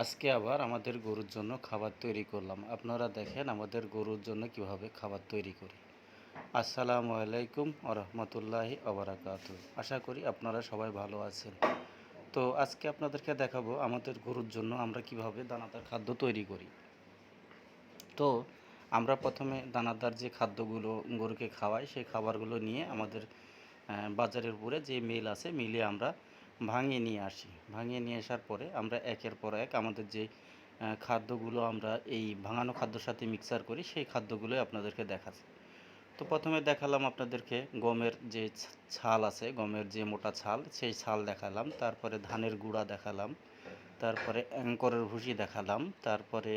আজকে আবার আমাদের গরুর জন্য খাবার তৈরি করলাম। আপনারা দেখেন আমাদের গরুর জন্য কিভাবে খাবার তৈরি করি। আসসালামু আলাইকুম ওয়া রাহমাতুল্লাহি ওয়া বারাকাতুহু। আশা করি আপনারা সবাই ভালো আছেন। তো আজকে আপনাদেরকে দেখাবো আমাদের গরুর জন্য আমরা কিভাবে দানাদার খাদ্য তৈরি করি। তো আমরা প্রথমে দানাদার যে খাদ্যগুলো গরুকে খাওয়াই সেই খাবারগুলো নিয়ে আমাদের বাজারের উপরে যে মিল আছে মিলে আমরা ভাঙিয়ে নিয়ে আসি। ভাঙিয়ে নিয়ে আসার পরে আমরা একের পর এক আমাদের যে খাদ্যগুলো আমরা এই ভাঙানো খাদ্যর সাথে মিক্সার করি সেই খাদ্যগুলোই আপনাদেরকে দেখাচ্ছি। তো প্রথমে দেখালাম আপনাদেরকে গমের যে ছাল আছে, গমের যে মোটা ছাল সেই ছাল দেখালাম, তারপরে ধানের গুঁড়া দেখালাম, তারপরে অ্যাঙ্করের ভুসি দেখালাম, তারপরে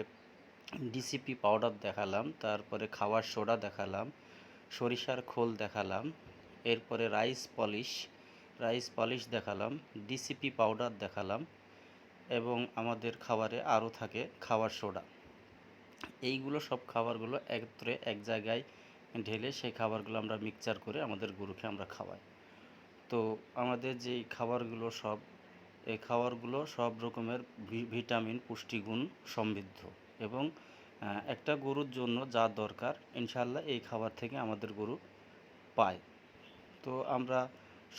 ডিসিপি পাউডার দেখালাম, তারপরে খাওয়ার সোডা দেখালাম, সরিষার খোল দেখালাম, এরপরে রাইস পলিশ দেখালাম, ডিসিপি পাউডার দেখালাম এবং আমাদের খাবারে আরও থাকে খাওয়ার সোডা। এইগুলো সব খাবারগুলো একত্রে এক জায়গায় ঢেলে সেই খাবারগুলো আমরা মিক্সচার করে আমাদের গরুকে আমরা খাওয়াই। তো আমাদের যেই খাবারগুলো এই খাবারগুলো সব রকমের ভিটামিন পুষ্টিগুণ সমৃদ্ধ এবং একটা গরুর জন্য যা দরকার ইনশাআল্লাহ এই খাবার থেকে আমাদের গরু পায়। তো আমরা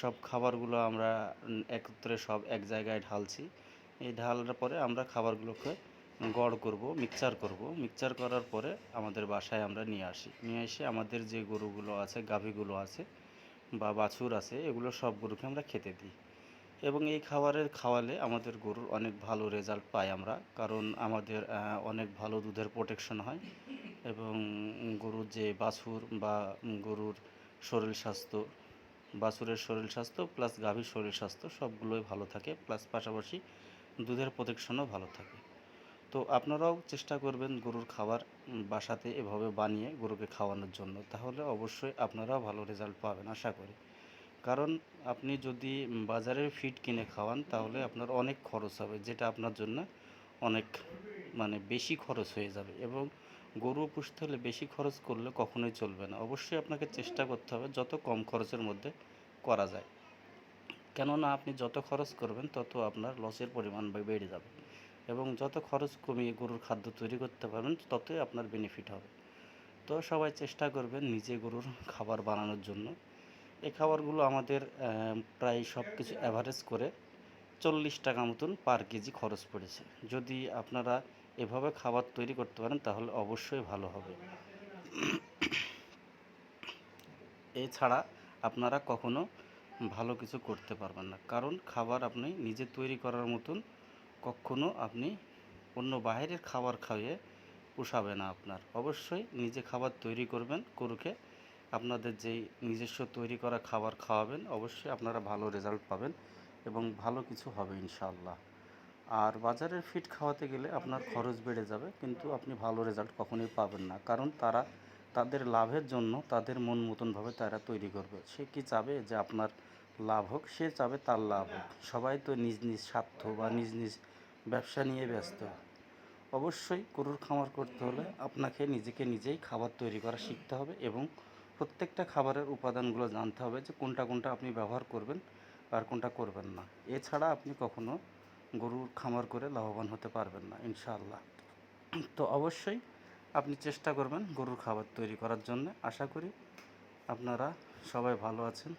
সব খাবারগুলো আমরা একত্রে সব এক জায়গায় ঢালছি। এই ঢালার পরে আমরা খাবারগুলোকে গড় করব, মিক্সচার করার পরে আমাদের বাসায় আমরা নিয়ে আসি। নিয়ে এসে আমাদের যে গরুগুলো আছে, গাভীগুলো আছে বা বাছুর আছে, এগুলো সব গরুকে আমরা খেতে দিই এবং এই খাওয়ালে আমাদের গরুর অনেক ভালো রেজাল্ট পাই আমরা। কারণ আমাদের অনেক ভালো দুধের প্রোটেকশন হয় এবং গরুর যে বাছুর বা গরুর শরীর স্বাস্থ্য, বাছুরের শরীর স্বাস্থ্য প্লাস গাভীর শরীর স্বাস্থ্য সবগুলোই ভালো থাকে, প্লাস পাশাপাশি দুধের প্রোটেকশনও ভালো থাকে। তো আপনারাও চেষ্টা করবেন গরুর খাবার বাসাতে এভাবে বানিয়ে গরুকে খাওয়ানোর জন্য, তাহলে অবশ্যই আপনারাও ভালো রেজাল্ট পাবেন আশা করি। কারণ আপনি যদি বাজারের ফিড কিনে খাওয়ান তাহলে আপনার অনেক খরচ হবে, যেটা আপনার জন্য অনেক বেশি খরচ হয়ে যাবে এবং গরু পুষতে হলে বেশি খরচ করলে কখনোই চলবে না। অবশ্যই আপনাকে চেষ্টা করতে হবে যত কম খরচের মধ্যে করা যায়। কেননা আপনি যত খরচ করবেন তত আপনার লসের পরিমাণ বেড়ে যাবে এবং যত খরচ কমিয়ে গরুর খাদ্য তৈরি করতে পারবেন ততই আপনার বেনিফিট হবে। তো সবাই চেষ্টা করবেন নিজে গরুর খাবার বানানোর জন্য। এই খাবারগুলো আমাদের প্রায় সব কিছু অ্যাভারেজ করে 40 টাকা মতন পার কেজি খরচ পড়েছে। যদি আপনারা এভাবে খাবার তৈরি করতে পারেন তাহলে অবশ্যই ভালো হবে। এছাড়া আপনারা কখনো ভালো কিছু করতে পারবেন না, কারণ খাবার আপনি নিজে তৈরি করার মতন কখনো আপনি অন্য বাইরের খাবার খাইয়ে পোষাবে না আপনার। অবশ্যই নিজে খাবার তৈরি করবেন, গরুকে আপনাদের যেই নিজস্ব তৈরি করা খাবার খাওয়াবেন, অবশ্যই আপনারা ভালো রেজাল্ট পাবেন এবং ভালো কিছু হবে ইনশাআল্লাহ। আর বাজারের ফিড খাওয়াতে গেলে আপনার খরচ বেড়ে যাবে, কিন্তু আপনি ভালো রেজাল্ট কখনোই পাবেন না, কারণ তারা তাদের লাভের জন্য তাদের মন মতনভাবে তারা তৈরি করবে। সে কি চাবে যে আপনার লাভ হোক? সে চাবে তার লাভ হোক। সবাই তো নিজ নিজ স্বার্থ বা নিজ নিজ ব্যবসা নিয়ে ব্যস্ত। অবশ্যই গরুর খামার করতে হলে আপনাকে নিজেকে নিজেই খাবার তৈরি করা শিখতে হবে এবং প্রত্যেকটা খাবারের উপাদানগুলো জানতে হবে যে কোনটা কোনটা আপনি ব্যবহার করবেন আর কোনটা করবেন না। এছাড়া আপনি কখনো গরুর খামার করে লাভবান হতে পারবেন না ইনশাআল্লাহ। তো অবশ্যই আপনি চেষ্টা করবেন গরুর খাবার তৈরি করার জন্য। আশা করি আপনারা সবাই ভালো আছেন।